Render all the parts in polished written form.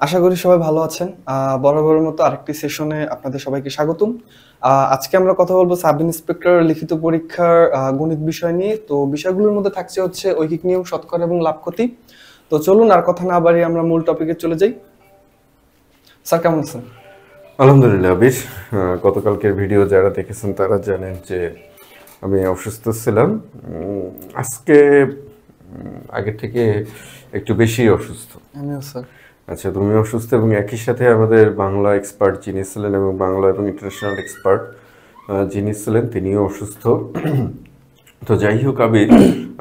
আশা করি সবাই ভালো আছেন। বরাবরের মতো আরেকটি সেশনে আপনাদের সবাইকে স্বাগতম। আজকে আমরা কথা বলবো সাব ইন্সপেক্টর লিখিত পরীক্ষার গণিত বিষয় নিয়ে। তো বিষয়গুলোর মধ্যে থাকছে হচ্ছে ঐকিক নিয়ম, শতকরা এবং লাভ ক্ষতি। তো চলুন আর কথা না বাড়িয়ে আমরা মূল টপিকে চলে যাই। স্যার কেমন আছেন? আলহামদুলিল্লাহ বেশ। গতকালকের ভিডিও যারা দেখেছেন তারা জানেন যে আমি অসুস্থ ছিলাম। আজকে আগের থেকে একটু বেশি অসুস্থ। আমিও স্যার। আচ্ছা, তুমি অসুস্থ এবং একই সাথে আমাদের বাংলা এক্সপার্ট যিনি ছিলেন এবং বাংলা এবং ইন্টারন্যাশনাল এক্সপার্ট যিনি ছিলেন তিনিও অসুস্থ। তো যাই হোক আবির,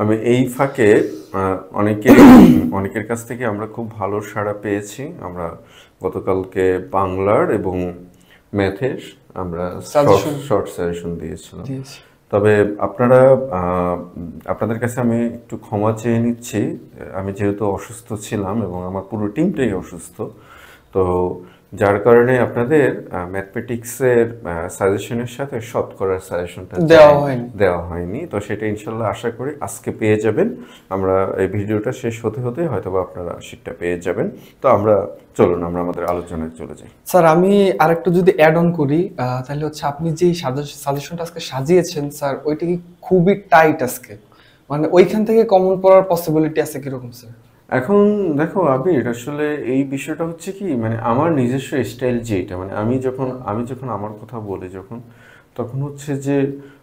আমি এই ফাঁকে অনেকের কাছ থেকে আমরা খুব ভালো সাড়া পেয়েছি। আমরা গতকালকে বাংলার এবং ম্যাথের আমরা শর্ট সাজেশন দিয়েছিলাম। তবে আপনাদের কাছে আমি একটু ক্ষমা চেয়ে নিচ্ছি। আমি যেহেতু অসুস্থ ছিলাম এবং আমার পুরো টিমটাই অসুস্থ, তো যার কারণে আপনাদের ম্যাথমেটিক্সের সাজেশনের সাথে শতকরার সাজেশনটা দেওয়া হয়নি। তো সেটা ইনশাল্লাহ আশা করি আজকে পেয়ে যাবেন। আমরা এই ভিডিওটা শেষ হতে হতে হয়তো বা আপনারা শীটটা পেয়ে যাবেন। তো চলুন আমরা আমাদের আলোচনায় চলে যাই। স্যার আমি আরেকটু যদি অ্যাড অন করি, তাহলে হচ্ছে আপনি যেই সাজেশনটা আজকে সাজিয়েছেন স্যার, ওইটা কি খুবই টাইট আজকে, মানে ওইখান থেকে কমন পড়ার পসিবিলিটি আছে কিরকম স্যার? এখন দেখো আবির, আসলে এই বিষয়টা হচ্ছে কি, মানে আমার নিজস্ব স্টাইল যেটা, মানে আমি যখন আমার কথা বলি তখন হচ্ছে যে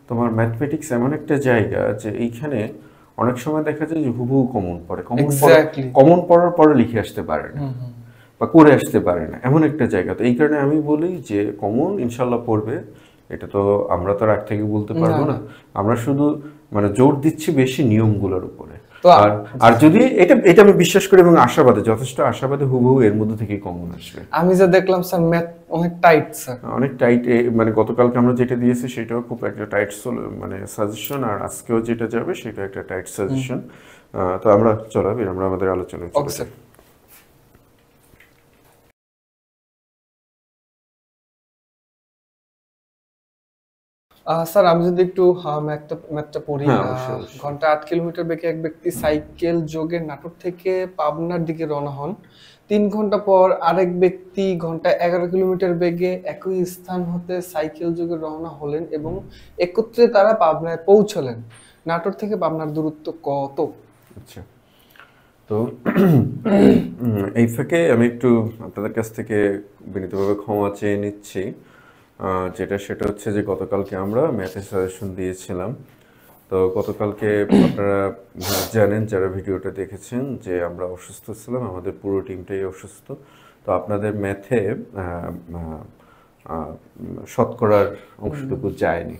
তোমার ম্যাথমেটিক্স এমন একটা জায়গা যে এইখানে অনেক সময় দেখা যায় যে হুবহু কমন পড়ে, কমন পড়ার পরে লিখে আসতে পারে না বা করে আসতে পারে না, এমন একটা জায়গা। তো এই কারণে আমি বলি যে কমন ইনশাল্লাহ পড়বে। এটা তো আমরা তো আগ থেকে বলতে পারবো না। আমরা শুধু মানে জোর দিচ্ছি বেশি নিয়মগুলোর উপরে। আর যদি এটা আমি বিশ্বাস করি এবং যথেষ্ট আশাবাদী হুবহু এর মধ্যে থেকে কমন আসবে। আমি যা দেখলাম স্যার ম্যাথ অনেক টাইট স্যার, অনেক টাইট। মানে গতকালকে আমরা যেটা দিয়েছি সেটাও খুব একটা টাইট মানে সাজেশন, আর আজকেও যেটা যাবে সেটা একটা টাইট সাজেশন। তো আমরা আমাদের আলোচনায় চলে যাই। স্যার আমি যদি একটু ম্যাথটা পড়ি। ঘন্টা 8 কিলোমিটার বেগে এক ব্যক্তি সাইকেল যোগে নাটোর থেকে পাবনার দিকে রওনা হন। 3 ঘন্টা পর আরেক ব্যক্তি ঘন্টায় 11 কিলোমিটার বেগে একই স্থান হতে সাইকেল যোগে রওনা হলেন এবং একত্রে তারা পাবনায় পৌঁছলেন। নাটোর থেকে পাবনার দূরত্ব কত? আচ্ছা, তো এই ফাঁকে আমি একটু আপনাদের কাছ থেকে বিনীতভাবে ক্ষমা চেয়ে নিচ্ছি। সেটা হচ্ছে যে গতকালকে আমরা ম্যাথের সাজেশন দিয়েছিলাম। তো গতকালকে আপনারা জানেন, যারা ভিডিওটা দেখেছেন, যে আমরা অসুস্থ ছিলাম, আমাদের পুরো টিমটাই অসুস্থ। তো আপনাদের ম্যাথে শতকরার অংশটুকু যায়নি।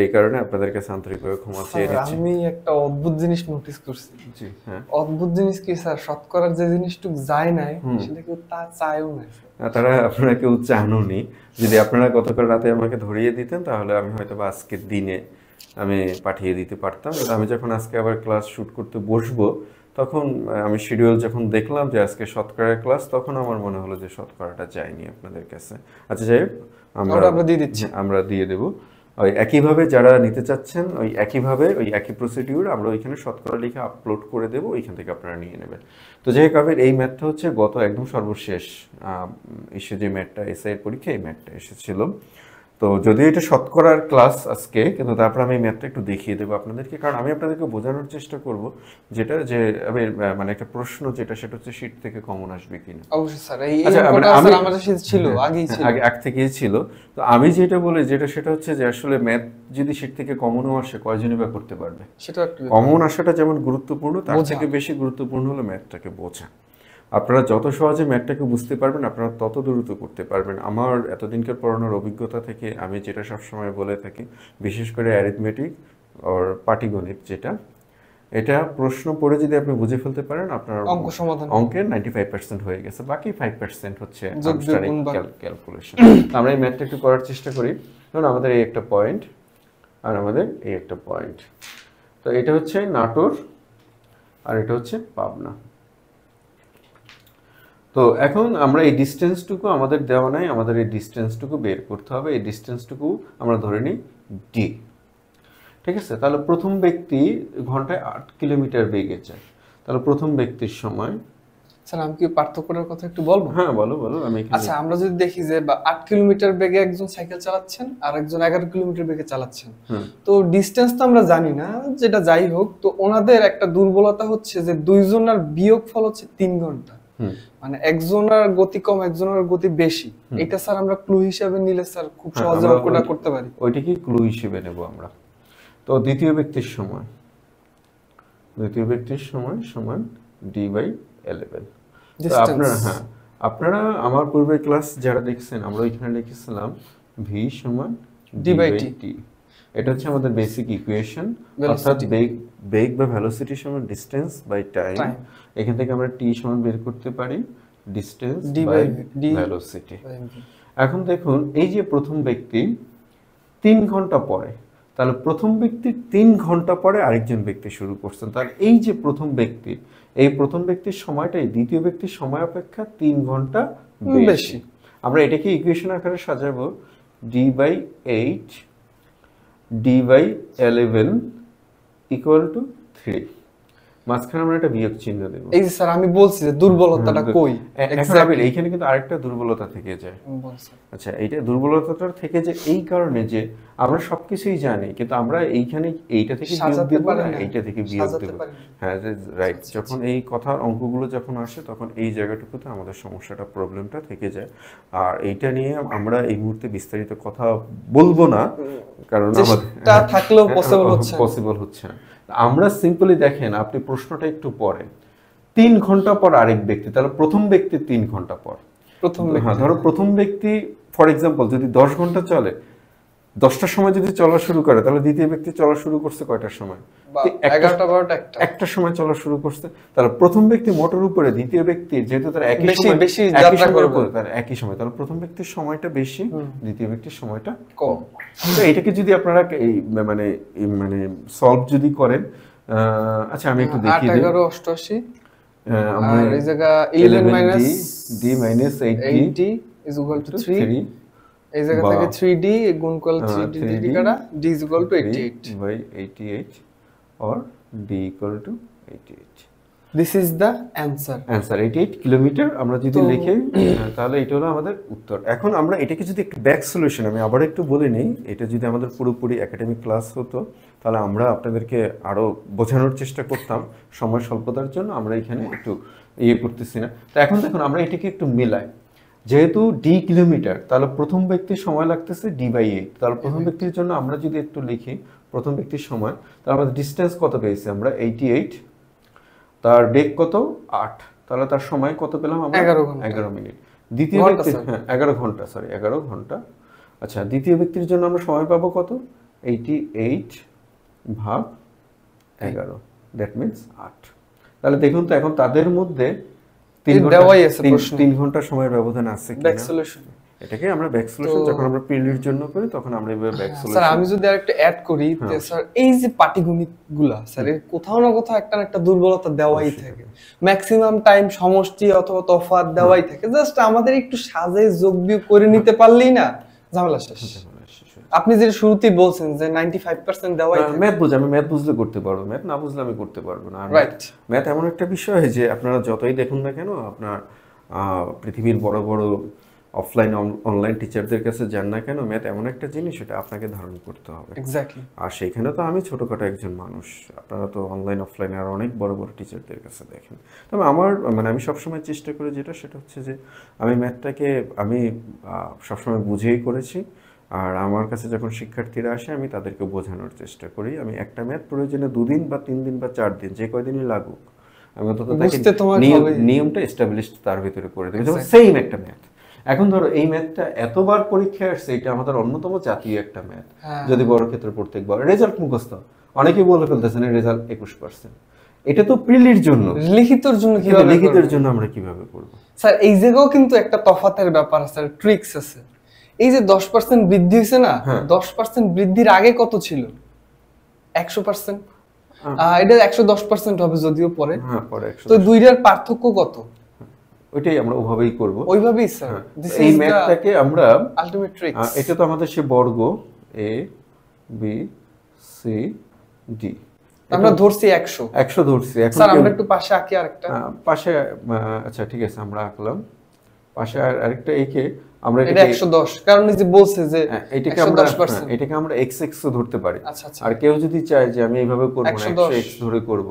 এই কারণে আপনাদের কাছে আন্তরিকভাবে ক্ষমা চেয়ে নিচ্ছি। আমি একটা অদ্ভুত জিনিস নোটিস করছি। জি হ্যাঁ, অদ্ভুত জিনিস কি স্যার? শতকরার যে জিনিসটুকু যায় নাই সেটা কেউ তা চায়ও না। তারা আপনারা কেউ চাননি। যদি আপনারা গতকাল রাতে আমাকে ধরিয়ে দিতেন তাহলে আমি হয়তো বা আজকের দিনে আমি পাঠিয়ে দিতে পারতাম। কিন্তু আমি যখন আজকে আবার ক্লাস শুট করতে বসবো, তখন আমি শিডিউল যখন দেখলাম যে আজকে শতকরার ক্লাস, তখন আমার মনে হলো যে শতকরাটা যায়নি আপনাদের কাছে। আচ্ছা যাই হোক, আমরা দিয়ে দেবো। ওই একইভাবে যারা নিতে চাচ্ছেন ওই একই প্রসিডিউর আমরা ওইখানে শতকরা লিখে আপলোড করে দেবো, ওইখান থেকে আপনারা নিয়ে নেবেন। তো যাই হোক, এই ম্যাথটা হচ্ছে গত একদম সর্বশেষ যে ম্যাথটা এসআইয়ের পরীক্ষা, এই ম্যাথটা এসেছিল। তো যদিও এটা শতকরার ক্লাস আজকে, কিন্তু তারপর আমি ম্যাথটা একটু দেখিয়ে দেবো আপনাদেরকে, কারণ আমি আপনাদেরকে বোঝানোর চেষ্টা করব যেটা যে মানে একটা প্রশ্ন যেটা, সেটা হচ্ছে শীট থেকে কমন আসবে কিনা। অবশ্যই স্যার, এই আমাদের শীট ছিল, আগে থেকেই ছিল। তো আমি যেটা বলি সেটা হচ্ছে যে আসলে ম্যাথ যদি শীট থেকে কমনও আসে, কয়জনই বা করতে পারবে? সেটা কমন আসাটা যেমন গুরুত্বপূর্ণ, তার থেকে বেশি গুরুত্বপূর্ণ হলো ম্যাথটাকে বোঝা। আপনারা যত সহজে ম্যাথটাকে বুঝতে পারবেন, আপনারা তত দ্রুত করতে পারবেন। আমার এতদিনকার পড়ানোর অভিজ্ঞতা থেকে আমি যেটা সবসময় বলে থাকি, বিশেষ করে অ্যারিথমেটিক আর পাটিগণিত, এটা প্রশ্ন পড়ে যদি আপনি বুঝে ফেলতে পারেন, আপনার অঙ্কের 95% হয়ে গেছে, বাকি 5% হচ্ছে ক্যালকুলেশন। আমরা এই ম্যাথটা একটু করার চেষ্টা করি। ধরুন আমাদের এই একটা পয়েন্ট আর আমাদের এই একটা পয়েন্ট, তো এটা হচ্ছে নাটোর আর এটা হচ্ছে পাবনা। তো এখন আমরা এই ডিস্টেন্সটুকু আমাদের দেওয়া নাই, আমাদের এই ডিস্টেন্সটুকু বের করতে হবে। এই ডিস্টেন্সটুকু আমরা ধরে নিই ডি, ঠিক আছে? তাহলে প্রথম ব্যক্তি ঘন্টায় 8 কিলোমিটার বেগে যায়, তাহলে প্রথম ব্যক্তির সময় স্যার আমি কি পার্থক্যটার কথা একটু বলবো? হ্যাঁ বলো বলো, আমি আচ্ছা আমরা যদি দেখি যে 8 কিলোমিটার বেগে একজন সাইকেল চালাচ্ছেন আর একজন 11 কিলোমিটার বেগে চালাচ্ছেন, তো ডিসটেন্স তো আমরা জানি না, যেটা যাই হোক, তো ওনাদের একটা দুর্বলতা হচ্ছে যে দুইজনের বিয়োগফল হচ্ছে 3 ঘন্টা। মানে একজনের গতি কম একজনের গতি বেশি, এটা স্যার আমরা ক্লু হিসেবে নিলে স্যার খুব সহজে অঙ্কটা করতে পারি। ওইটাকে ক্লু হিসেবে নেব আমরা। তো দ্বিতীয় ব্যক্তির সময় সমান d/11। আপনারা আপনারা আমার পূর্বের ক্লাস যারা দেখছেন, আমরা ওইখানে লিখেছিলাম v সমান d/t। এটা হচ্ছে আমাদের বেসিক ইকুয়েশন, অর্থাৎ বেগ বা ভেলোসিটি সমান ডিসটেন্স বাই টাইম। এখান থেকে আমরা t সমান বের করতে পারি ডিসটেন্স বাই ভেলোসিটি। এখন দেখুন এই যে প্রথম ব্যক্তি 3 ঘন্টা পরে, তাহলে প্রথম ব্যক্তি 3 ঘন্টা পরে আরেকজন ব্যক্তি শুরু করছেন, তাহলে এই যে প্রথম ব্যক্তির সময়টাই দ্বিতীয় ব্যক্তির সময় অপেক্ষা 3 ঘন্টা বেশি। আমরা এটাকে ইকুয়েশন আকারে সাজাবো d/8 d/11 ইকুয়াল টু 3। মাঝখানে আমরা একটা বিয়োগ চিহ্ন দেব। এই যে স্যার আমি বলছি যে দুর্বলতাটা কই, এক্স্যাক্টলি এইখানে কিন্তু আরেকটা দুর্বলতা থেকে যায়। আচ্ছা এইটা দুর্বলতাটা থেকে যে এই কারণে যে আমরা সবকিছুই জানি, কিন্তু আমরা এইখানে এইটা থেকে বিয়োগ দেব না, এইটা থেকে বিয়োগ দেব। হ্যাঁ রাইট, যখন এই কথার অঙ্কগুলো যখন আসে তখন এই জায়গাটুকুতে আমাদের সমস্যাটা প্রবলেমটা থেকে যায়। আর এইটা নিয়ে আমরা এই মুহূর্তে বিস্তারিত কথা বলবো না, কারণ চেষ্টা থাকলেও পসিবল হচ্ছে না। আমরা সিম্পলি দেখেন, আপনি প্রশ্নটা একটু পড়েন, 3 ঘন্টা পর আরেক ব্যক্তি, তাহলে প্রথম ব্যক্তি 3 ঘন্টা পর ধরো প্রথম ব্যক্তি ফর এক্সাম্পল যদি 10 ঘন্টা চলে, 10টার সময় যদি চলা শুরু করে, তাহলে দ্বিতীয় ব্যক্তি চলা শুরু করছে কয়টার সময়? 11টা 12টা একটার সময় চলা শুরু করছে। তাহলে প্রথম ব্যক্তি মোটর উপরে, দ্বিতীয় ব্যক্তি যেহেতু তার একই সময়, তাহলে প্রথম ব্যক্তির সময়টা বেশি, দ্বিতীয় ব্যক্তির সময়টা কম। তো এটাকে যদি আপনারা মানে সলভ যদি করেন, আচ্ছা আমি একটু দেখিয়ে দিই। 11 88 আর এই জায়গা 11 - d-8d is equal to 3, এই জায়গা থেকে 3d গুণ করলে 3d কাটা d is equal to 88 or d equal to 88. This is the answer 88 kilometre আমরা যদি লিখি, তাহলে এটা হলো আমাদের উত্তর। এখন আমরা এটাকে যদি একটু ব্যাক সলিউশন, আমি আবার একটু বলে নেই, এটা যদি আমাদের পুরোপুরি একাডেমিক ক্লাস হতো তাহলে আমরা আপনাদেরকে আরো বোঝানোর চেষ্টা করতাম। সময় স্বল্পতার জন্য আমরা এখানে একটু করতেছি না। তো এখন দেখুন আমরা এটাকে একটু মিলাই, যেহেতু d কিলোমিটার, তাহলে প্রথম ব্যক্তির সময় লাগতেছে d/8, তাহলে প্রথম ব্যক্তির জন্য আমরা যদি একটু লিখি প্রথম ব্যক্তির সময়, তাহলে আমাদের ডিসটেন্স কত পেয়েছি আমরা 88, তার বেগ কত 8, তাহলে তার সময় কত পেলাম আমরা 11 মিনিট। দ্বিতীয় ব্যক্তি 11 ঘন্টা, সরি 11 ঘন্টা। আচ্ছা দ্বিতীয় ব্যক্তির জন্য আমরা সময় পাবো কত? 88 ভাগ 11, দ্যাট মিন্স 8। তাহলে দেখুন তো এখন তাদের মধ্যে 3 ঘন্টা সময়ের ব্যবধান আছে কিনা। এটাকে আমরা ব্যাক সলিউশন যখন আমরা পিরিয়ডের জন্য করি তখন আমরা এইভাবে ব্যাক সলিউশন। স্যার আমি যদি আরেকটু অ্যাড করি, স্যার এই যে পাটিগণিতগুলা স্যার এর কোথাও না কোথাও একটা না একটা দুর্বলতা দেওয়াই থাকে, ম্যাক্সিমাম টাইম সমষ্টি অথবা তফাৎ দেওয়াই থাকে, জাস্ট আমাদের একটু সাজে যোগ বিয়োগ করে নিতে পারলেই না ঝামেলা শেষ। আপনি যে শুরুতেই বলছেন যে 95% দেওয়াই থাকে। ম্যাথ বুঝে, আমি ম্যাথ বুঝলে করতে পারবো, ম্যাথ না বুঝলে আমি করতে পারবো না। রাইট, ম্যাথ এমন একটা বিষয় যে আপনারা যতই দেখুন না কেন, আপনার পৃথিবীর বড় বড় অফলাইন অনলাইন টিচারদের কাছে যান না কেন, ম্যাথ এমন একটা জিনিস সেটা আপনাকে ধারণ করতে হবে। এক্স্যাক্টলি। আর সেখানে তো আমি ছোটখাটো একজন মানুষ, আপনারা তো অনলাইন অফলাইন আর অনেক বড় বড় টিচারদের কাছে দেখেন। তবে আমার আমি সবসময় চেষ্টা করি সেটা হচ্ছে যে আমি ম্যাথটাকে আমি সবসময় বুঝেই করেছি। আর আমার কাছে যখন শিক্ষার্থীরা আসে আমি তাদেরকে বোঝানোর চেষ্টা করি। আমি একটা ম্যাথ প্রয়োজনে 2 দিন বা 3 দিন বা 4 দিন, যে কয়দিনই লাগুক, আমি অন্তত নিয়মটা এস্টাবলিশড তার ভিতরে করে দেবো। সেম একটা ম্যাথ, এখন ধরো এই ম্যাথটা এতবার পরীক্ষায় আসছে, এটা আমাদের অন্যতম জাতীয় একটা ম্যাথ। যদি বড় ক্ষেত্রে প্রত্যেকবার রেজাল্ট মুখস্থ, অনেকেই বলে ফেলতেছেন রেজাল্ট 21%, এটা তো প্রিলির জন্য, লিখিতর জন্য কিভাবে, লিখিতের জন্য আমরা কিভাবে করব? স্যার এই জায়গাও কিন্তু একটা তফাতের ব্যাপার আছে, ট্রিক্স আছে। এই যে 10% বৃদ্ধি হয়েছে না, 10% বৃদ্ধির আগে কত ছিল? 100%। এটা 110% হবে যদিও পরে। তো দুইটার পার্থক্য কত? ওইটাই আমরা ওইভাবেই করব, ওইভাবেই স্যার। এই ম্যাথটাকে আমরা আলটিমেট ট্রিক্স। এটা তো আমাদের সে বর্গ a b c d, আমরা ধরছি 100 ধরছি। এখন স্যার আমরা একটু পাশে আঁকি আরেকটা পাশে, আচ্ছা ঠিক আছে আমরা আঁকলাম পাশে আরেকটা এঁকে আমরা এটা 110, কারণ এই যে বলছে যে এটাকে আমরা x ধরতে পারি। আচ্ছা আচ্ছা। আর কেউ যদি চায় যে আমি এইভাবে করব না, 100x ধরে করব,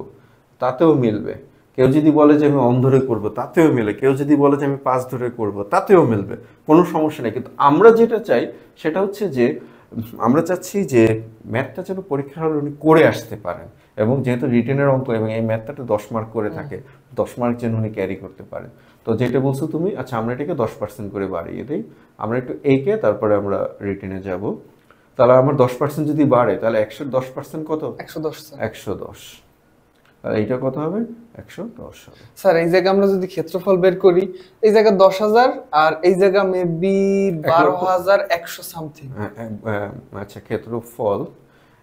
তাতেও মিলবে। কেউ যদি বলে যে আমি অন ধরে করব, তাতেও মিলে। কেউ যদি বলে যে আমি 5 ধরে করব, তাতেও মিলবে, কোনো সমস্যা নেই। কিন্তু আমরা যেটা চাই সেটা হচ্ছে যে আমরা চাচ্ছি যে ম্যাথটা যেন পরীক্ষার হলে উনি করে আসতে পারেন, এবং যেহেতু রিটেনের অঙ্ক এবং এই ম্যাথটা 10 মার্ক করে থাকে, 10 মার্ক যেন উনি ক্যারি করতে পারেন। তো যেটা বলছো তুমি, আচ্ছা আমরা এটাকে 10% করে বাড়িয়ে দিই। আমরা একটু এঁকে তারপরে আমরা রিটেনে যাব। তাহলে আমার 10% যদি বাড়ে তাহলে 110% কত? 110 স্যার। 110। তাহলে এইটা কত হবে? 110 হবে। স্যার এই জায়গা আমরা যদি ক্ষেত্রফল বের করি, এই জায়গা 10,000 আর এই জায়গা মেবি 12,100 সামথিং। আচ্ছা ক্ষেত্রফল,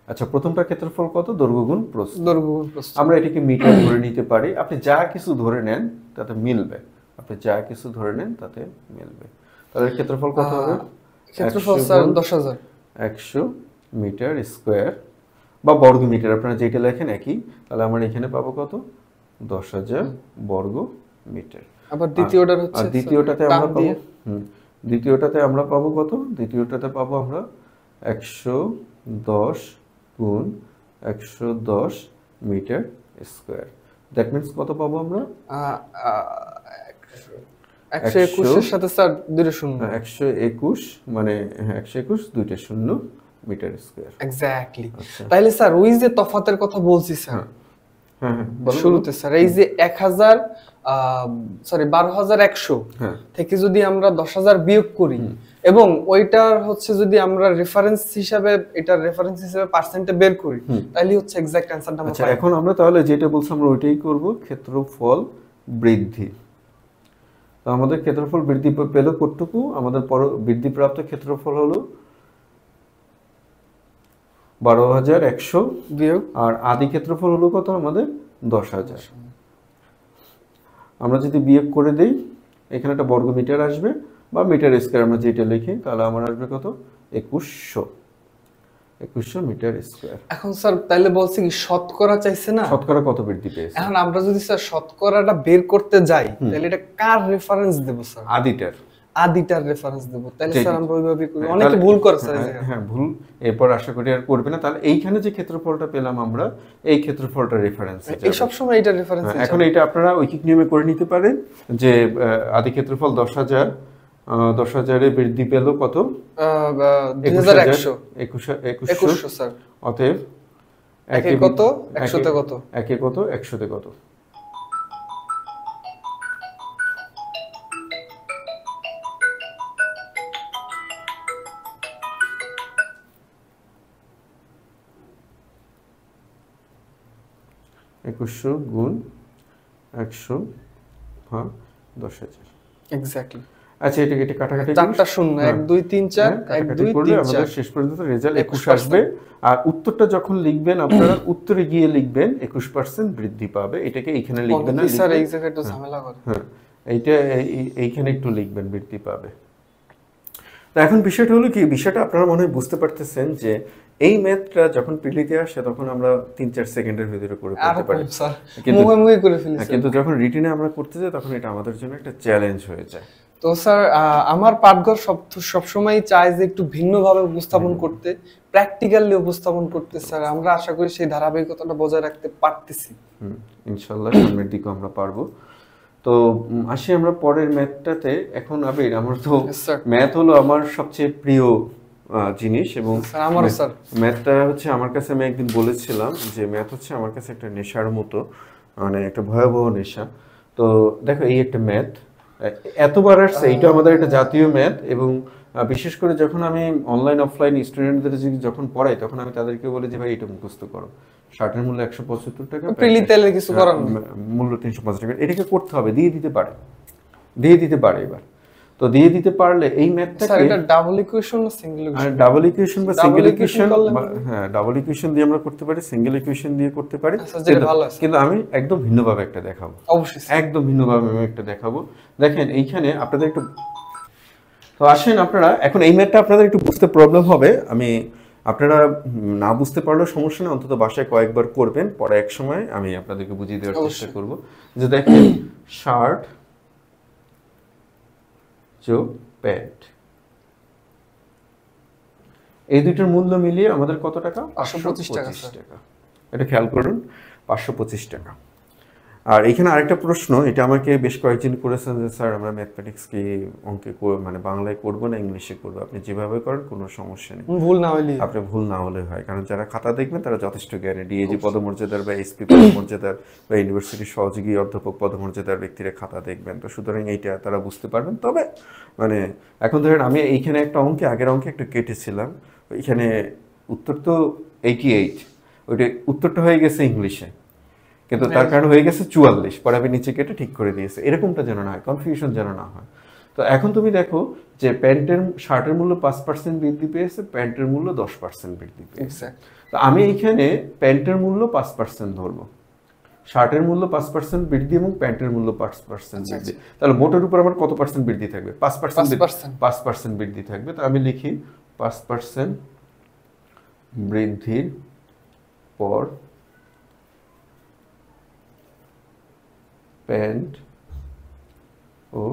আচ্ছা প্রথমটা ক্ষেত্রফল কত? দৈর্ঘ্য গুণ প্রস্থ। দৈর্ঘ্য গুণ প্রস্থ। আমরা এটাকে মিটার ধরে নিতে পারি। আপনি যা কিছু ধরে নেন তাতে মিলবে, আপনি যা কিছু ধরে নেন তাতে মিলবে। তাহলে ক্ষেত্রফল কত হবে? ক্ষেত্রফল স্যার 10,000। 100 মিটার স্কয়ার বা বর্গ মিটার, আপনারা যেটা লেখেন একই। তাহলে আমরা এখানে পাবো কত? 10,000 বর্গ মিটার। আবার দ্বিতীয়টার হচ্ছে, আর দ্বিতীয়টাতে আমরা পাবো দ্বিতীয়টাতে আমরা পাবো কত? দ্বিতীয়টাতে পাবো আমরা 110 গুণ 110 মিটার স্কয়ার। দ্যাট মিন্স কত পাবো আমরা? 121 এর সাথে স্যার দুইটা শূন্য। 121 মানে 121 দুইটা শূন্য মিটার স্কয়ার। এক্স্যাক্টলি। তাহলে স্যার ওই যে তফাতের কথা বলছি স্যার, শুরুতে স্যার এই যে 12,100 থেকে যদি আমরা 10,000 বিয়োগ করি এবং ওইটার হচ্ছে যদি আমরা রেফারেন্স হিসাবে পার্সেন্টে বের করি, তাহলে হচ্ছে এক্সাক্ট অ্যানসারটা আমরা পাই। এখন আমরা তাহলে যেটা বলছি আমরা ওইটাই করব, ক্ষেত্রফল বৃদ্ধি। তো আমাদের ক্ষেত্রফল বৃদ্ধি পেল কতটুকু? আমাদের বৃদ্ধিপ্রাপ্ত ক্ষেত্রফল হলো 12,100 বিয়োগ, আর আদি ক্ষেত্রফল হলো কত আমাদের? 10,000। আমরা যদি বিয়োগ করে দেই, এখানে একটা বর্গ মিটার আসবে বা মিটার স্কয়ার আমরা যেটা লিখি, তাহলে আমার আসবে কত? 2100 মিটার স্কয়ার। এখন স্যার তাহলে বলছে কি শতকরা চাইছে না? শতকরা কত বৃদ্ধি পেয়েছে? এখন আমরা যদি স্যার শতকরাটা বের করতে যাই, তাহলে এটা কার রেফারেন্স দেব স্যার? আদিটার রেফারেন্স দেব। তাহলে স্যার আমরা ওইভাবে করি। অনেকে ভুল করে স্যার এই জায়গায়। হ্যাঁ ভুল, এরপর আশা করি আর করবে না। তাহলে এইখানে যে ক্ষেত্রফলটা পেলাম আমরা, এই ক্ষেত্রফলটা রেফারেন্স হিসেবে এই সব সময় এটা রেফারেন্স। এখন এটা আপনারা ঐকিক নিয়মে করে নিতে পারেন যে আদি ক্ষেত্রফল 10,000, 10,000 এ বৃদ্ধি পেল কত? 2100 স্যার। অতএব একে কত? 100 তে কত? একে কত? 100 তে কত? একুশশো গুণ 100 ভাগ 10,000। এক্স্যাক্টলি। আচ্ছা এটা কাটাকাটি 4টা শূন্য, 1 2 3 4 1 2 3 4, আমাদের শেষ পর্যন্ত রেজাল্ট 21 আসবে। আর উত্তরটা যখন লিখবেন আপনারা উত্তরে গিয়ে লিখবেন 21% বৃদ্ধি পাবে। এটাকে এইখানে লিখবেন না, স্যার এই জায়গায় একটু ঝামেলা করে। হ্যাঁ এইটা এইখানে একটু লিখবেন বৃদ্ধি পাবে। তো এখন বিষয়টা হলো কি, বিষয়টা আপনারা মনে হয় বুঝতে পারতেছেন যে এই ম্যাথটা যখন প্রিলিতে আসে তখন আমরা 3-4 সেকেন্ডের ভিতরে করে ফেলতে পারি, কিন্তু যখন রিটেনে আমরা করতে যাই তখন এটা আমাদের জন্য একটা চ্যালেঞ্জ হয়ে যায়। তো স্যার আমার পাঠঘর সবসময় চায় যে একটু ভিন্নভাবে উপস্থাপন করতে, প্র্যাকটিক্যালি উপস্থাপন করতে। স্যার আমরা আশা করি সেই ধারাবাহিকতাটা বজায় রাখতে পারতেছি। ইনশাআল্লাহ সামনের দিকে আমরা পারবো। তো আসি আমরা পরের ম্যাথটাতে। এখন আবির, আমার তো ম্যাথ হলো আমার সবচেয়ে প্রিয় জিনিস, এবং ম্যাথটা হচ্ছে আমার কাছে, আমি একদিন বলেছিলাম যে ম্যাথ হচ্ছে আমার কাছে একটা নেশার মতো, মানে একটা ভয়াবহ নেশা। তো দেখো এই একটা ম্যাথ এতবার আসছে, এইটা আমাদের একটা জাতীয় ম্যাথ, এবং বিশেষ করে যখন আমি অনলাইন অফলাইন স্টুডেন্টদের যখন পড়াই তখন আমি তাদেরকে বলি যে ভাই এটা মুখস্থ করো। শার্টের মূল্য 175 টাকা, কিছু করার মূল্য 350 টাকা, এটাকে করতে হবে, দিয়ে দিতে পারে এবার। তো দিয়ে দিতে পারলে এই ম্যাথটাকে, স্যার এটা ডাবল ইকুয়েশন না সিঙ্গেল ইকুয়েশন? আর ডাবল ইকুয়েশন বা সিঙ্গেল ইকুয়েশন, হ্যাঁ ডাবল ইকুয়েশন দিয়ে আমরা করতে পারি, সিঙ্গেল ইকুয়েশন দিয়ে করতে পারি, কিন্তু আমি একদম ভিন্নভাবে একটা দেখাবো। অবশ্যই একদম ভিন্নভাবে আমি একটা দেখাবো। দেখেন এইখানে আপনাদের একটু, তো আসেন আপনারা এখন এই ম্যাথটা আপনাদের একটু বুঝতে প্রবলেম হবে, আমি আপনারা না বুঝতে পারলেও সমস্যা নেই, অন্তত বাসায় কয়েকবার করবেন, পরে এক সময় আমি আপনাদেরকে বুঝিয়ে দেওয়ার চেষ্টা করব। যে দেখেন শার্ট যোগ প্যান্ট, এই দুইটার মূল্য মিলিয়ে আমাদের কত টাকা? 525 টাকা। এটা খেয়াল করুন, 525 টাকা। আর এখানে আরেকটা প্রশ্ন, এটা আমাকে বেশ কয়েকজন করেছেন যে স্যার আমরা ম্যাথমেটিক্স কি অঙ্কে মানে বাংলায় করব না ইংলিশে করব? আপনি যেভাবে করেন কোনো সমস্যা নেই, ভুল না হইলে আপনি ভুল না হলে হয়, কারণ যারা খাতা দেখবেন তারা যথেষ্ট জ্ঞানী, ডিএজি পদমর্যাদার বা এসপি পদমর্যাদার বা ইউনিভার্সিটির সহযোগী অধ্যাপক পদমর্যাদার ব্যক্তিরা খাতা দেখবেন, তো সুতরাং এইটা তারা বুঝতে পারবেন। তবে মানে এখন ধরেন আমি এইখানে একটা অঙ্কে, আগের অঙ্কে একটু কেটেছিলাম, ওইখানে উত্তর তো 88, ওইটা উত্তরটা হয়ে গেছে ইংলিশে, কিন্তু তার কারণ হয়ে গেছে 44, পরে আমি নিচে কেটে ঠিক করে দিয়েছে, এরকমটা যেন না হয়, কনফিউশন যেন না হয়। তো এখন তুমি দেখো যে শার্টের মূল্য 5% বৃদ্ধি পেয়েছে, প্যান্টের মূল্য 10% বৃদ্ধি পেয়েছে। তো আমি এইখানে প্যান্টের মূল্য 5% ধরবো, শার্টের মূল্য 5% বৃদ্ধি এবং প্যান্টের মূল্য 5% বৃদ্ধি, তাহলে মোটের উপর আমার কত পার্সেন্ট বৃদ্ধি থাকবে? 5% বৃদ্ধি থাকবে। তো আমি লিখি 5% বৃদ্ধির পর প্যান্ট ও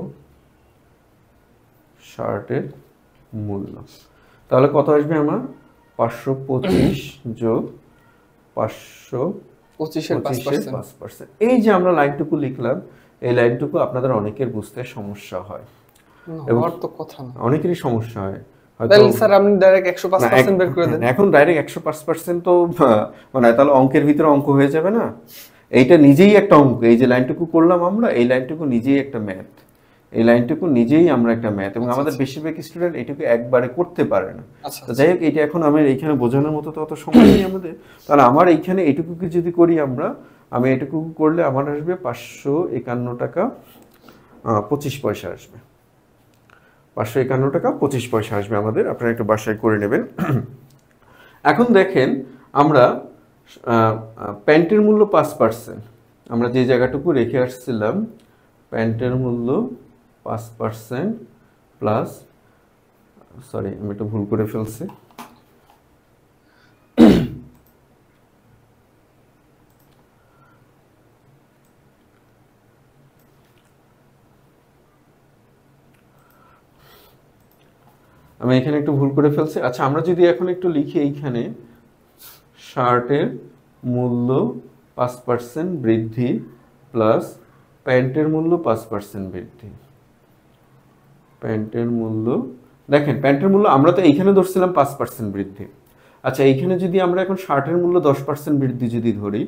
শার্টের মূল্য, তাহলে কত আসবে আমার? 525 যোগ 525 এই যে আমরা লাইনটুকু লিখলাম, এই লাইনটুকু আপনাদের অনেকের বুঝতে সমস্যা হয়, এবং তো কথা না, অনেকেরই সমস্যা হয়। তাহলে স্যার আপনি ডাইরেক্ট 105% বের করে দেন। এখন ডাইরেক্ট 105% তো মানে তাহলে অঙ্কের ভিতরে অঙ্ক হয়ে যাবে না? এইটা নিজেই একটা অঙ্ক, এই যে লাইনটুকু করলাম আমরা, এই লাইনটুকু নিজেই একটা ম্যাথ, এই লাইনটুকু নিজেই আমরা একটা ম্যাথ, এবং আমাদের বেশিরভাগ স্টুডেন্ট এটুকু একবারে করতে পারে না। তো যাই হোক, এটা এখন আমি এইখানে বোঝানোর মতো তো অত সময় নেই আমাদের, তাহলে আমার এইখানে এইটুকুকে যদি করি আমি এটুকু করলে আমার আসবে 551 টাকা 25 পয়সা আসবে, 551 টাকা 25 পয়সা আসবে আমাদের। আপনারা একটু বাসায় করে নেবেন। এখন দেখেন আমরা প্যান্টের মূল্য 5%, আমরা যে জায়গাটুকু রেখে আসছিলাম, প্যান্টের মূল্য 5% প্লাস, সরি আমি একটু ভুল করে ফেলছি, আমি এখানে একটু ভুল করে ফেলছি। আচ্ছা, আমরা যদি এখন একটু লিখি এইখানে শার্টের মূল্য 5% বৃদ্ধি প্লাস প্যান্টের মূল্য 5% বৃদ্ধি, প্যান্টের মূল্য, দেখেন প্যান্টের মূল্য আমরা তো এইখানে ধরছিলাম 5% বৃদ্ধি। আচ্ছা, এইখানে যদি আমরা এখন শার্টের মূল্য 10% বৃদ্ধি যদি ধরি,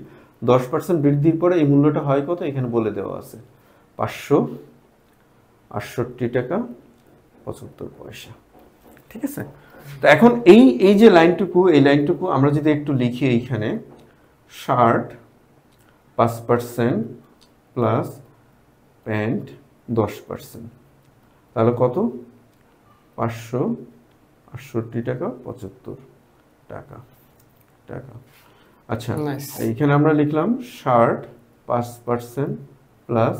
10% বৃদ্ধির পরে এই মূল্যটা হয় কত? এখানে বলে দেওয়া আছে 568 টাকা 75 পয়সা। ঠিক আছে, তো এখন এই যে লাইনটুকু, এই লাইনটুকু আমরা যদি একটু লিখি এইখানে, শার্ট 5% প্লাস প্যান্ট 10%, তাহলে কত? 568 টাকা 75 টাকা। আচ্ছা, এইখানে আমরা লিখলাম শার্ট 5% প্লাস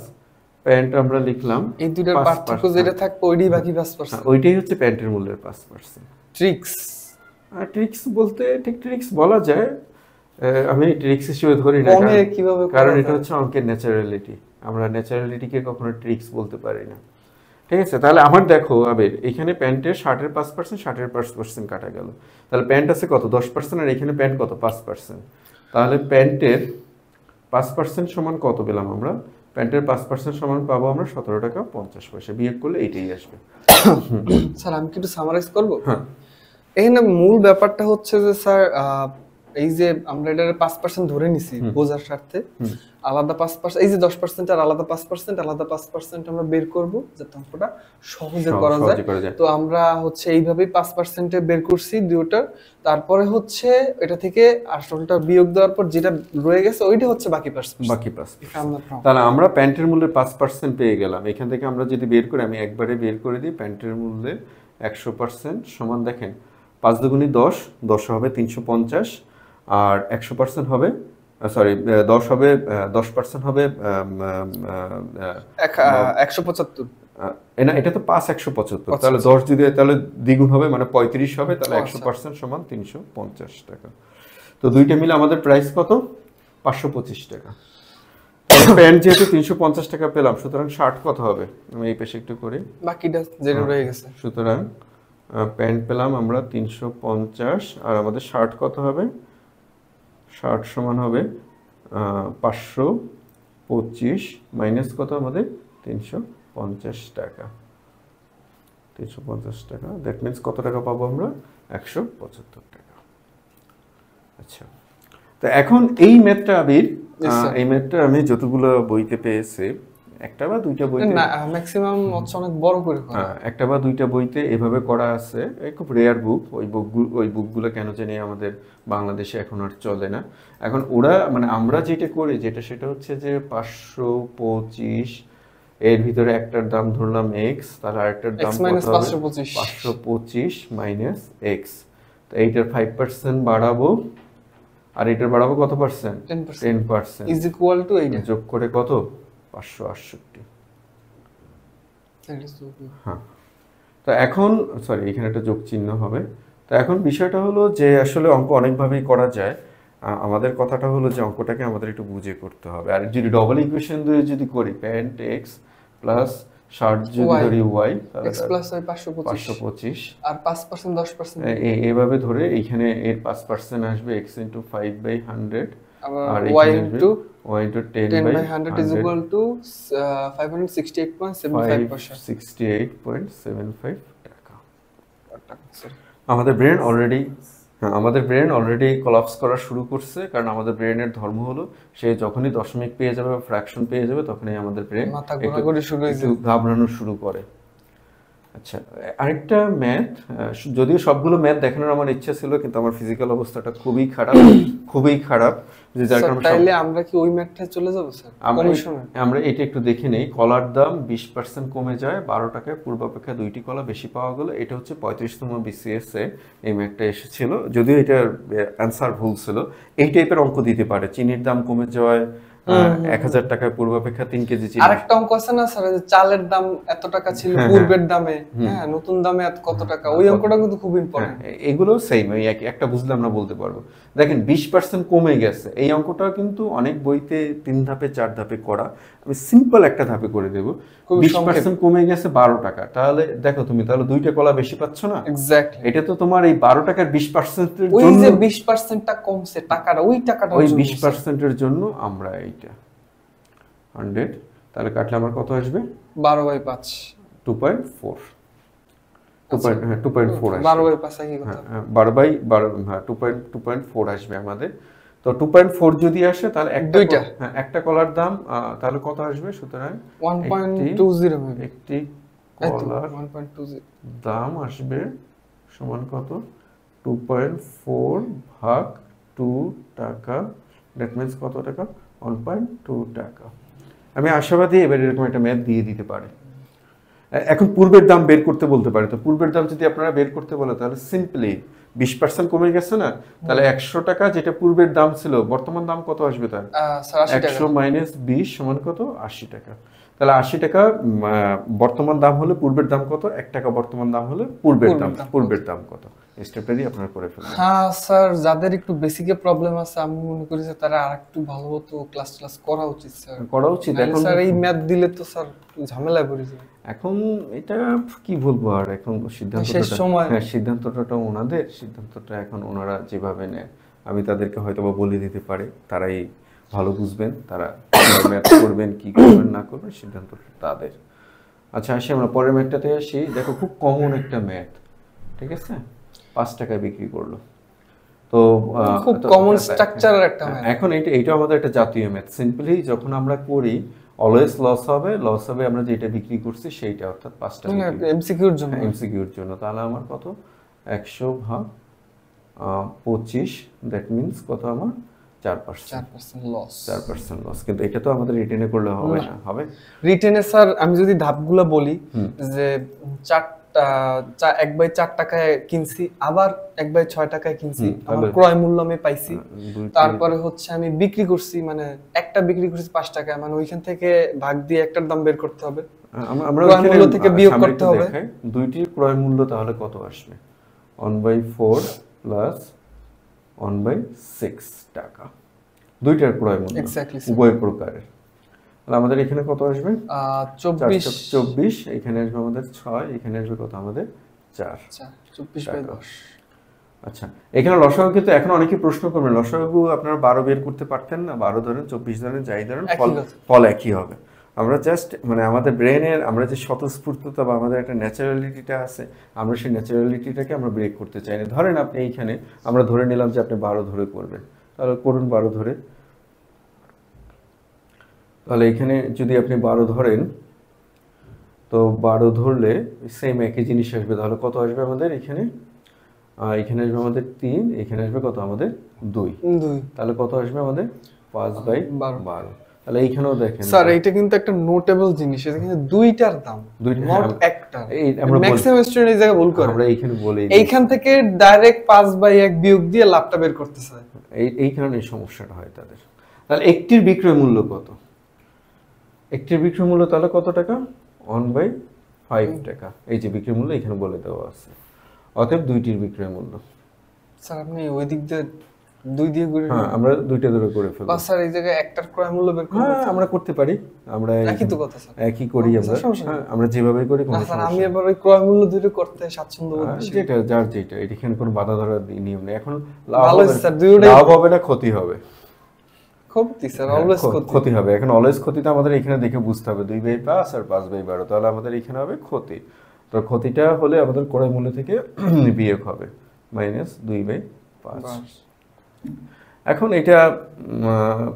প্যান্ট আমরা লিখলাম, এই দুইটার পার্থক্য যেটা থাকবে ওইটাই বাকি 5%, ওইটাই হচ্ছে প্যান্টের মূল্যের 5%। ট্রিক্স বলতে ঠিক ট্রিক্স বলা যায়, আমি ট্রিক্স হিসেবে ধরি না, কারণ এটা হচ্ছে অঙ্কের ন্যাচারালিটি, আমরা ন্যাচারালিটিকে কখনো ট্রিক্স বলতে পারি না। ঠিক আছে, তাহলে আমার দেখো আবের এখানে প্যান্টের শার্টের 5%, শার্টের 5% কাটা গেল, তাহলে প্যান্ট আছে কত? 10%, আর এখানে প্যান্ট কত? 5%, তাহলে প্যান্টের 5% সমান কত পেলাম আমরা? প্যান্টের 5% সমান পাবো আমরা 17 টাকা 50 পয়সা, বিয়োগ করলে এইটাই আসবে। স্যার আমি কি একটু সামারাইজ করবো? হ্যাঁ, এখানে মূল ব্যাপারটা হচ্ছে যে স্যার এই যে আমরা এটার 5% ধরে নিছি বোঝার স্বার্থে, আলাদা 5%, এই যে 10% আর আলাদা 5%, আলাদা 5% আমরা বের করব যাতে অঙ্কটা সহজে করা যায়। তো আমরা হচ্ছে এইভাবেই 5% এ বের করছি দুটোটার, তারপরে হচ্ছে এটা থেকে আসলটা বিয়োগ দেওয়ার পর যেটা রয়ে গেছে ওইটা হচ্ছে বাকি 5%। তাহলে আমরা প্যান্টের মূল্যের 5% পেয়ে গেলাম। এখান থেকে আমরা যদি বের করি, আমি একবারে বের করে দিই, প্যান্টের মূল্যের 100% সমান, দেখেন 5 দুগুণী 10, 10 হবে 350, আর 100% হবে, সরি 10 হবে 10% হবে 175, না এটা তো 5,175, তাহলে 10 যদি হয় তাহলে দ্বিগুণ হবে, মানে 35 হবে, তাহলে 100% সমান 350 টাকা। তো দুইটা মিলে আমাদের প্রাইস কত? 525 টাকা। প্যান্ট যেহেতু 350 টাকা পেলাম, সুতরাং শার্ট কত হবে? আমি এই পেশে একটু করি, বাকিটা যেটা রয়ে গেছে। সুতরাং প্যান্ট পেলাম আমরা 350, আর আমাদের শার্ট কত হবে? শার্ট সমান হবে 525 মাইনাস কত আমাদের? 350 টাকা। 350 টাকা, দ্যাট মিনস কত টাকা পাবো আমরা? 175 টাকা। আচ্ছা, তো এখন এই ম্যাথটা আবির, এই ম্যাথটা আমি যতগুলো বইতে পেয়েছি, একটা বা দুইটা বইতে, না ম্যাক্সিমাম হচ্ছে অনেক বড় করে করা, একটা বা দুইটা বইতে এভাবে করা আছে। খুব রেয়ার বুক, ওই বুকগুলো কেন জানি আমাদের বাংলাদেশে এখন আর চলে না। এখন ওরা মানে আমরা যেটা করি সেটা হচ্ছে যে 525 এর ভিতরে একটার দাম ধরলাম এক্স, তাহলে আরেকটার দাম কত হবে? 525 মাইনাস এক্স। তো এইটার 5% বাড়াবো, আর এটার বাড়াবো কত পার্সেন্ট? 10% ইজ ইকুয়াল টু এইটা যোগ করে কত? 568। হ্যাঁ, তো এখন সরি এখানে একটা যোগ চিহ্ন হবে। তো এখন বিষয়টা হলো যে আসলে অঙ্ক অনেকভাবেই করা যায়, আমাদের কথাটা হলো যে অঙ্কটাকে আমাদের একটু বুঝে করতে হবে। আর যদি ডবল ইকুয়েশন দিয়ে যদি করি, প্যান্ট এক্স প্লাস শার্ট যদি ধরি ওয়াই, তাহলে এক্স প্লাস ওয়াই 525 আর 5% 10%, এইভাবে ধরে এইখানে এর 5% আসবে x ইনটু 5/100, আর y into 10/100 is equal to 568.75% টাকা। আমাদের ব্রেন অলরেডি কোলাপস করা শুরু করছে, কারণ আমাদের ব্রেনের ধর্ম হলো সে যখনই দশমিক পেয়ে যাবে বা ফ্র্যাকশন পেয়ে যাবে, তখনই আমাদের ব্রেন একটু ঘাবড়ানো শুরু করে। আচ্ছা, আরেকটা ম্যাথ, যদিও সবগুলো ম্যাথ দেখানোর আমার ইচ্ছা ছিল, কিন্তু আমার ফিজিক্যাল অবস্থাটা খুবই খারাপ, যে যার কারণে তাইলে আমরা কি ওই ম্যাথটা চলে যাব স্যার? আমরা এটা একটু দেখে নেই। কলার দাম 20% কমে যায় 12 টাকায়, পূর্বাপেক্ষা 2টি কলা বেশি পাওয়া গেল। এটা হচ্ছে 35তম বিসিএস এ এই ম্যাথটা এসেছিল, যদিও এটার অ্যান্সার ভুল ছিল। এই টাইপের অঙ্ক দিতে পারে, চিনির দাম কমে যাওয়ায় 1000 টাকায় পূর্বাপেক্ষা 3 কেজি চিনি। আরেকটা অঙ্ক আছে না স্যার, চালের দাম এত টাকা ছিল পূর্বের দামে, হ্যাঁ নতুন দামে কত টাকা, ওই অঙ্কটা কিন্তু খুব ইম্পর্টেন্ট। এগুলো সেম, ওই একটা বুঝলে আমরা বলতে পারবো। দেখেন 20% কমে গেছে, এই অঙ্কটা কিন্তু অনেক বইতে 3 ধাপে 4 ধাপে করা, আমি সিম্পল একটা ধাপে করে দেব। 20% কমে গেছে 12 টাকা, তাহলে দেখো তুমি তাহলে 2টা কলা বেশি পাচ্ছ না? এক্স্যাক্টলি, এটা তো তোমার এই 12 টাকার 20% এর জন্য, ওই যে 20%টা কমছে টাকাটা, ওই 20% এর জন্য আমরা এইটা 100, তাহলে কাটলে আমার কত আসবে? 12/5 2.4 2.4 আসবে। 12/5 কি কথা? 2.4 আসবে আমাদের। তো 2.4 যদি আসে তাহলে একটা কলার দাম তাহলে কত আসবে? সুতরাং 1.20 হবে। একটি কলার 1.20 দাম আসবে সমান কত? 2.4 ভাগ 2 টাকা, দ্যাট মিন্স কত টাকা? 1.2 টাকা। আমি আশাবাদী এবার এরকম একটা ম্যাথ দিয়ে দিতে পারে। এখন পূর্বের দাম বের করতে বলতে পারে, তো পূর্বের দাম যদি আপনারা বের করতে বলে, তাহলে সিম্পলি 20% কমে গেছে না, তাহলে 100 টাকা যেটা পূর্বের দাম ছিল, বর্তমান দাম কত আসবে তার? 100 মাইনাস 20 সমান কত? 80 টাকা। তাহলে 80 টাকা বর্তমান দাম হলে পূর্বের দাম কত? 1 টাকা বর্তমান দাম হলে পূর্বের দাম কত? স্টেপটাই আপনারা করে ফেলবেন। হ্যাঁ স্যার, যাদের একটু বেসিকে প্রবলেম আছে আমি মনে করি যে তারা আরেকটু ভালোমতো ক্লাস করা উচিত স্যার, করা উচিত। এখন স্যার এই ম্যাথ দিলে তো স্যার ঝামেলায় পড়ে যায়। এখন এটা কি বলবো আর, এখন সিদ্ধান্তটা ওনাদের, সিদ্ধান্তটা এখন ওনারা যেভাবে নেয়, আমি তাদেরকে হয়তো বা বলে দিতে পারি, তারাই ভালো বুঝবেন, তারা ম্যাথ করবেন কি করবেন না করবেন সিদ্ধান্তটা তাদের। আচ্ছা আসি আমরা পরের ম্যাথটাতে আসি। দেখো খুব কমন একটা ম্যাথ, ঠিক আছে? 5 টাকায় বিক্রি করলো, তো খুব কমন স্ট্রাকচারের একটা ম্যাথ। এখন এইটা আমাদের একটা জাতীয় ম্যাথ। সিম্পলি যখন আমরা করি অলওয়েজ লস হবে আমরা যেটা বিক্রি করছি সেইটা, অর্থাৎ 5 টাকা এমসিকিউর জন্য। তাহলে আমার কত? 100 ভাগ 25, দ্যাট মিন্স কত আমার? 4% লস। কিন্তু এটা তো আমাদের রিটেনে করলে হবে না। হবে রিটেনে স্যার, আমি যদি ধাপগুলো বলি, যে 4 1/4 টাকায় কিনছি, আবার 1/6 টাকায় কিনছি, আমার ক্রয় মূল্য আমি পাইছি। তারপরে হচ্ছে আমি বিক্রি করছি, মানে একটা বিক্রি করছি 5 টাকায়, মানে ওইখান থেকে ভাগ দিয়ে একটার দাম বের করতে হবে, আমরা ক্রয় মূল্য থেকে বিয়োগ করতে হবে। দুইটির ক্রয় মূল্য তাহলে কত আসবে? 1/4 প্লাস 1/6 টাকা, দুইটার ক্রয় মূল্য উভয় প্রকারের। তাহলে আমাদের এখানে কত আসবে? 24, এখানে আসবে আমাদের 6, এখানে আসবে কত আমাদের 4, 24/10। আচ্ছা, এখানে লসাগু কিন্তু এখন অনেকে প্রশ্ন করবেন, লসাগু আপনারা 12 বের করতে পারতেন না? 12 ধরেন, 24 ধরেন, যাই ধরেন, ফল একই হবে। আমরা জাস্ট মানে আমাদের ব্রেনের আমরা যে স্বতঃস্ফূর্ততা বা আমাদের একটা ন্যাচারালিটিটা আছে, আমরা সেই ন্যাচারালিটিটাকে আমরা ব্রেক করতে চাই না। ধরেন আপনি এইখানে আমরা ধরে নিলাম যে আপনি 12 ধরে করবেন, তাহলে করুন 12 ধরে। তাহলে এখানে যদি আপনি 12 ধরেন, তো 12 ধরলে সেম একই জিনিস আসবে। তাহলে কত আসবে আমাদের এখানে? এখানে আসবে আমাদের 3, এখানে আসবে কত আমাদের 2। তাহলে কত আসবে আমাদের? 5/12। তাহলে এইখানেও দেখেন স্যার, এইটা কিন্তু একটা নোটেবল জিনিস, এখানে দুইটার দাম, নট একটা। আমরা ম্যাক্সিমাম স্টুডেন্ট এই জায়গায় ভুল করে, আমরা এইখানে বলি এইখান থেকে ডাইরেক্ট 5/1 বিয়োগ দিয়ে লাভটা বের করতে চায়, এই কারণে এই সমস্যাটা হয় তাদের। তাহলে একটির বিক্রয় মূল্য কত? একটির বিক্রয় মূল্য তাহলে কত টাকা? 1/5 টাকা। এই যে বিক্রয় মূল্য এখানে বলে দেওয়া আছে। অতএব দুইটির বিক্রয় মূল্য। স্যার আপনি ওই দিক দিয়ে 2 দিয়ে গুণ। হ্যাঁ, আমরা দুইটা ধরে করে ফেলব। বা স্যার এই জায়গায় একটার ক্রয় মূল্য বের করব। হ্যাঁ, আমরা করতে পারি। আমরা একই তো কথা স্যার, একই করি আমরা। হ্যাঁ, আমরা যেভাবে করি কোনো সমস্যা। স্যার আমি এবার ওই ক্রয় মূল্য ধরে করতে স্বাচ্ছন্দ্য বোধ করি। যেটা যার যেটা, এখানে কোনো বাধা ধরার নিয়ম নেই। এখন লাভ হবে না ক্ষতি হবে? ক্ষতি স্যার, অলওয়েজ ক্ষতি হবে। এখন অলওয়েজ ক্ষতিটা আমাদের এখানে দেখে বুঝতে হবে, 2/5 আর 5/12, তাহলে আমাদের এখানে হবে ক্ষতি। তো ক্ষতিটা হলে আমাদের ক্রয় মূল্য থেকে বিয়োগ হবে -2/5। এখন এটা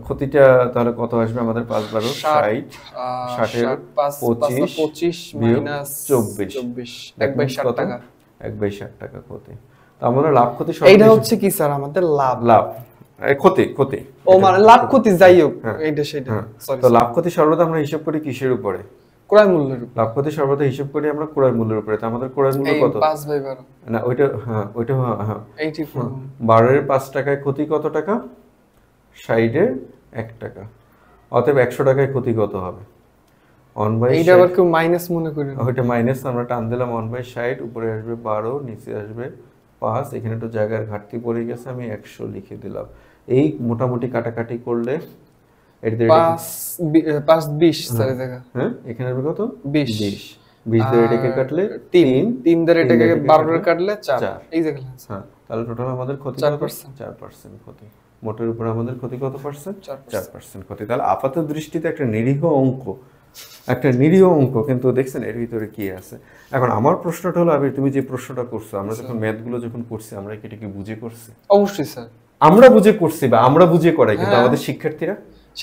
ক্ষতিটা তাহলে কত আসবে আমাদের? 5/12 60, 60 25 মাইনাস 24, 1/60 টাকা, 1/60 টাকা ক্ষতি। তো আমাদের লাভ ক্ষতি এইটা হচ্ছে কি স্যার আমাদের লাভ ক্ষতি ও মানে লাভ ক্ষতি যাই হোক, এইটা সেটা। তো লাভ ক্ষতি সর্বদা আমরা হিসাব করি কিসের উপরে? ক্রয় মূল্যের উপর। লাভ ক্ষতি সর্বদা হিসাব করি আমরা ক্রয় মূল্যের উপরে। তো আমাদের ক্রয় মূল্য কত? 5/12 না, ওইটা হ্যাঁ 84। 12 এর 5 টাকায় ক্ষতি কত টাকা? 60 এর 1 টাকা। অতএব 100 টাকায় ক্ষতি কত হবে? 1/60। এইটা আবার কেউ মাইনাস মনে করে না, ওইটা মাইনাস আমরা টান দিলাম। 1/60, উপরে আসবে 12, নিচে আসবে 5, এখানে একটু জায়গার ঘাটতি পড়ে গেছে, আমি 100 লিখে দিলাম। এই মোটামুটি কাটাকাটি করলে 5/20 স্যার এই জায়গা। হ্যাঁ, এখানে আসবে কত? 20 20 দিয়ে এটাকে কাটলে 3 দিয়ে এটাকে 12 এর কাটলে 4, এই জায়গা। হ্যাঁ, তাহলে টোটাল আমাদের ক্ষতি 4% ক্ষতি। মোটের উপর আমাদের ক্ষতি কত পার্সেন্ট? 4% ক্ষতি। তাহলে আপাত দৃষ্টিতে একটা নিরীহ অঙ্ক, কিন্তু দেখছেন এর ভিতরে কি আছে। এখন আমার প্রশ্নটা হলো, আবির তুমি যে প্রশ্নটা করছো, আমরা যখন ম্যাথগুলো যখন করছি, আমরা কি এটা কি বুঝে করছি? অবশ্যই স্যার, আমরা বুঝে করছি বা আমরা বুঝে করাই, কিন্তু আমাদের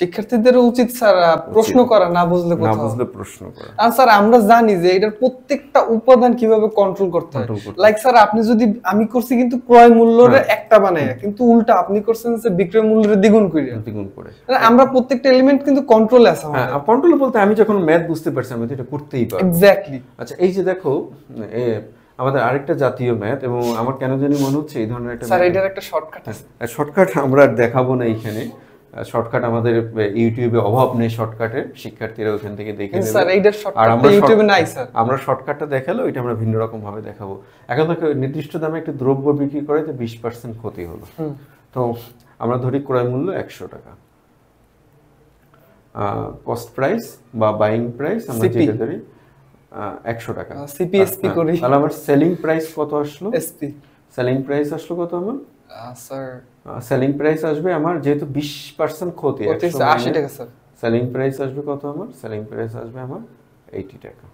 শিক্ষার্থীদের উচিত স্যার প্রশ্ন করা, না বুঝলে প্রশ্ন করা। আর স্যার আমরা জানি যে এটার প্রত্যেকটা উপাদান কিভাবে কন্ট্রোল করতে হয়। লাইক স্যার আপনি যদি, আমি করছি কিন্তু ক্রয় মূল্যের একটা বানায়, কিন্তু উল্টা আপনি করছেন যে বিক্রয় মূল্যের দ্বিগুণ করে। আমরা প্রত্যেকটা এলিমেন্ট কিন্তু কন্ট্রোলে আছে। হ্যাঁ, কন্ট্রোল বলতে আমি যখন ম্যাথ বুঝতে পারছি আমি এটা করতেই পারি। এক্স্যাক্টলি। আচ্ছা, এই যে দেখো আমাদের আরেকটা জাতীয় ম্যাথ, এবং আমার কেন জানি মনে হচ্ছে এই ধরনের একটা স্যার এটার একটা শর্টকাট আছে। শর্টকাট আমরা দেখাবো না এইখানে। শর্টকাট আমাদের ইউটিউবে অভাব নেই শর্টকাটের, শিক্ষার্থীরা ওখান থেকে দেখে নেবে। স্যার এইটার শর্টকাট ইউটিউবে নাই স্যার। আমরা শর্টকাটটা দেখালো, এটা আমরা ভিন্ন রকম ভাবে দেখাবো। এখন থেকে নির্দিষ্ট দামে একটা দ্রব্য বিক্রি করে যে 20% ক্ষতি হলো। তো আমরা ধরি ক্রয় মূল্য 100 টাকা, কস্ট প্রাইস বা বাইং প্রাইস আমরা যেটা ধরি 100 টাকা, সিপিএসপি করি। তাহলে আমার সেলিং প্রাইস কত আসলো? এসপি সেলিং প্রাইস আসলো কত আমার? স্যার সেলিং প্রাইস আসবে আমার, যেহেতু 20% ক্ষতি, 80 টাকা স্যার। সেলিং প্রাইস আসবে কত আমার? সেলিং প্রাইস আসবে আমার 80 টাকা।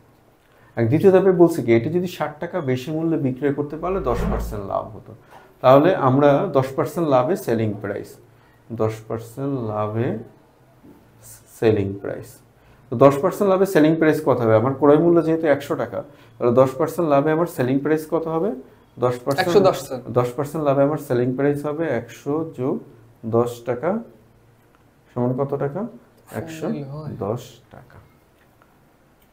আর দ্বিতীয় ধাপে বলছি কি, এটা যদি 60 টাকা বেশি মূল্যে বিক্রয় করতে পারলে 10% লাভ হতো। তাহলে আমরা 10% লাভে সেলিং প্রাইস, 10% লাভে সেলিং প্রাইস। তো 10% লাভে সেলিং প্রাইস কত হবে? আমার ক্রয় মূল্য যেহেতু 100 টাকা, তাহলে 10% লাভে আমার সেলিং প্রাইস কত হবে? 10% লাভে আমার সেলিং প্রাইস হবে 100 যোগ 10 টাকা সমান কত টাকা? 110 টাকা।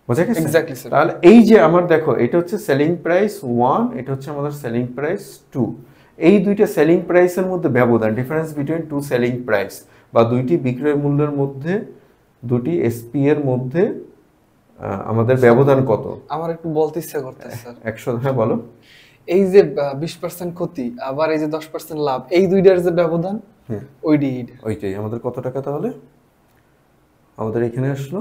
বোঝা গেছে? Exactly sir. তাহলে এই যে আমার দেখো এটা হচ্ছে সেলিং প্রাইস 1, এটা হচ্ছে আমাদের সেলিং প্রাইস 2। এই দুইটা সেলিং প্রাইসের মধ্যে ব্যবধান, difference between two selling price বা দুইটি বিক্রয় মূল্যের মধ্যে, দুটি এসপি এর মধ্যে আমাদের ব্যবধান কত? আমার একটু বলতে ইচ্ছা করতেছে স্যার। 100, হ্যাঁ বলো। এই যে 20% ক্ষতি আবার এই যে 10% লাভ, এই দুইটার যে ব্যবধান, ওইটাই আমাদের কত টাকা তাহলে? আমাদের এখানে আসলো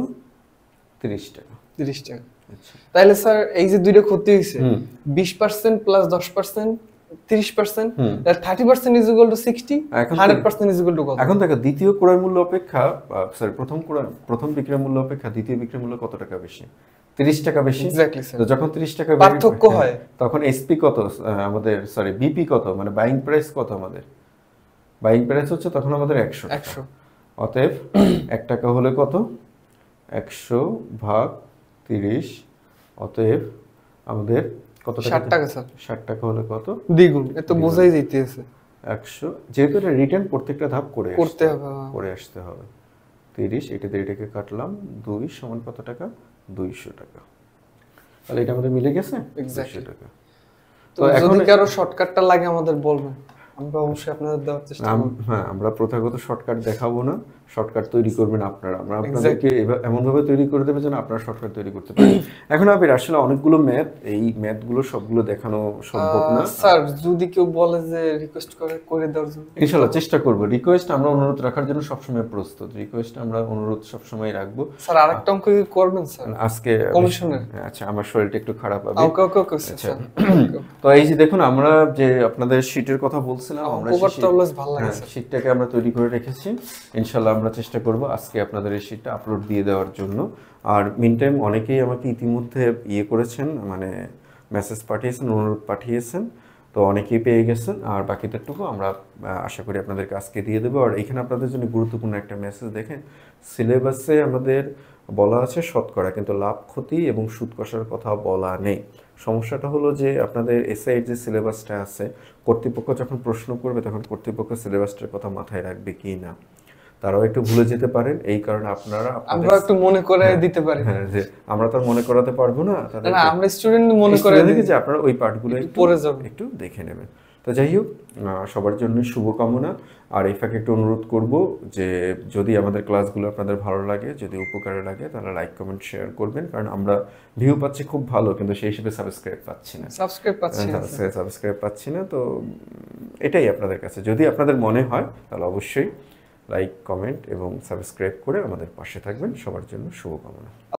30 টাকা। 30 টাকা। আচ্ছা, তাহলে স্যার এই যে দুইটা ক্ষতি হইছে, 20% প্লাস 10% 30%, তাহলে 30% is equal two 60, 100% is equal two কত? এখন দেখো দ্বিতীয় ক্রয় মূল্য অপেক্ষা সরি প্রথম বিক্রয় মূল্য অপেক্ষা দ্বিতীয় বিক্রয় মূল্য কত টাকা বেশি? 30 টাকা বেশি। Exactly sir. তো যখন 30 টাকা পার্থক্য হয়, তখন এসপি কত আমাদের, সরি বিপি কত, মানে বাইং প্রাইস কত আমাদের? বাইং প্রাইস হচ্ছে তখন আমাদের 100। অতএব 1 টাকা হলে কত? 100 ভাগ 30, অতএব আমাদের কত টাকা? 60 টাকা স্যার। 60 টাকা হলে কত? দ্বিগুণ। এত বোঝাই যাইতেছে। 100, যেহেতু এটা রিটার্ন প্রত্যেকটা ধাপ করতে হবে, করে আসতে হবে। 30, এটাকে কাটলাম 2 সমান কত টাকা? 200 টাকা। তাহলে এটা আমাদের মিলে গেছে 200 টাকা। তো এখন যদি আরো শর্টকাটটা লাগে আমাদের বলবেন, আমরা অবশ্যই আপনাদের দেওয়ার চেষ্টা করব। হ্যাঁ, আমরা প্রথাগত শর্টকাট দেখাবো না, শর্টকাট তৈরি করবেন আপনারা। আমরা আপনাদেরকে এমন ভাবে তৈরি করে দেব যেন আপনারা শর্টকাট তৈরি করতে পারেন। এখন আবির আসলে অনেকগুলো ম্যাথ, এই ম্যাথগুলো সবগুলো দেখানো সম্ভব না। স্যার যদি কেউ বলে যে রিকোয়েস্ট করে দেওয়ার জন্য, ইনশাআল্লাহ চেষ্টা করব। রিকোয়েস্ট আমরা অনুরোধ রাখার জন্য সবসময় প্রস্তুত, রিকোয়েস্ট আমরা অনুরোধ সবসময় রাখবো। স্যার আরেকটা অঙ্ক কি করবেন স্যার আজকে? কমিশনের। আচ্ছা, আমার শরীরটা একটু খারাপ হবে। ওকে ওকে ওকে স্যার। তো এই যে দেখুন, আমরা যে আপনাদের শীটের কথা বলছিলাম, আমরা শীটটাকে আমরা তৈরি করে রেখেছি। ইনশাআল্লাহ আমরা চেষ্টা করব আজকে আপনাদের এই শীটটা আপলোড দিয়ে দেওয়ার জন্য। আর মিন টাইম অনেকেই আমাকে ইতিমধ্যে করেছেন, মানে মেসেজ পাঠিয়েছেন, অনুরোধ পাঠিয়েছেন, তো অনেকেই পেয়ে গেছেন। আর বাকিদেরটুকু আমরা আশা করি আপনাদেরকে আজকে দিয়ে দেবো। আর এখানে আপনাদের জন্য গুরুত্বপূর্ণ একটা মেসেজ দেখেন, সিলেবাসে আমাদের বলা আছে শতকরা, কিন্তু লাভ ক্ষতি এবং সুদ কষার কথা বলা নেই। সমস্যাটা হলো যে আপনাদের এসআইয়ের যে সিলেবাসটা আছে, কর্তৃপক্ষ যখন প্রশ্ন করবে তখন কর্তৃপক্ষ সিলেবাসটার কথা মাথায় রাখবে কি না, তারাও একটু ভুলে যেতে পারেন। এই কারণে আমরা একটু মনে করে দিতে পারি। হ্যাঁ, যে আমরা তো মনে করাতে পারবো না, না আমরা স্টুডেন্ট মনে করে দিই যে আপনারা ওই পার্টগুলো একটু দেখে নেবেন। তো যাই হোক, সবার জন্য শুভকামনা। আর এই ফাঁকে একটু অনুরোধ করব যে যদি আমাদের ক্লাসগুলো আপনাদের ভালো লাগে, যদি উপকারে লাগে, তাহলে লাইক কমেন্ট শেয়ার করবেন। কারণ আমরা ভিউ পাচ্ছি খুব ভালো, কিন্তু সেই হিসেবে সাবস্ক্রাইব পাচ্ছি না। তো এটাই আপনাদের কাছে, যদি আপনাদের মনে হয় তাহলে অবশ্যই লাইক কমেন্ট এবং সাবস্ক্রাইব করে আমাদের পাশে থাকবেন। সবার জন্য শুভকামনা।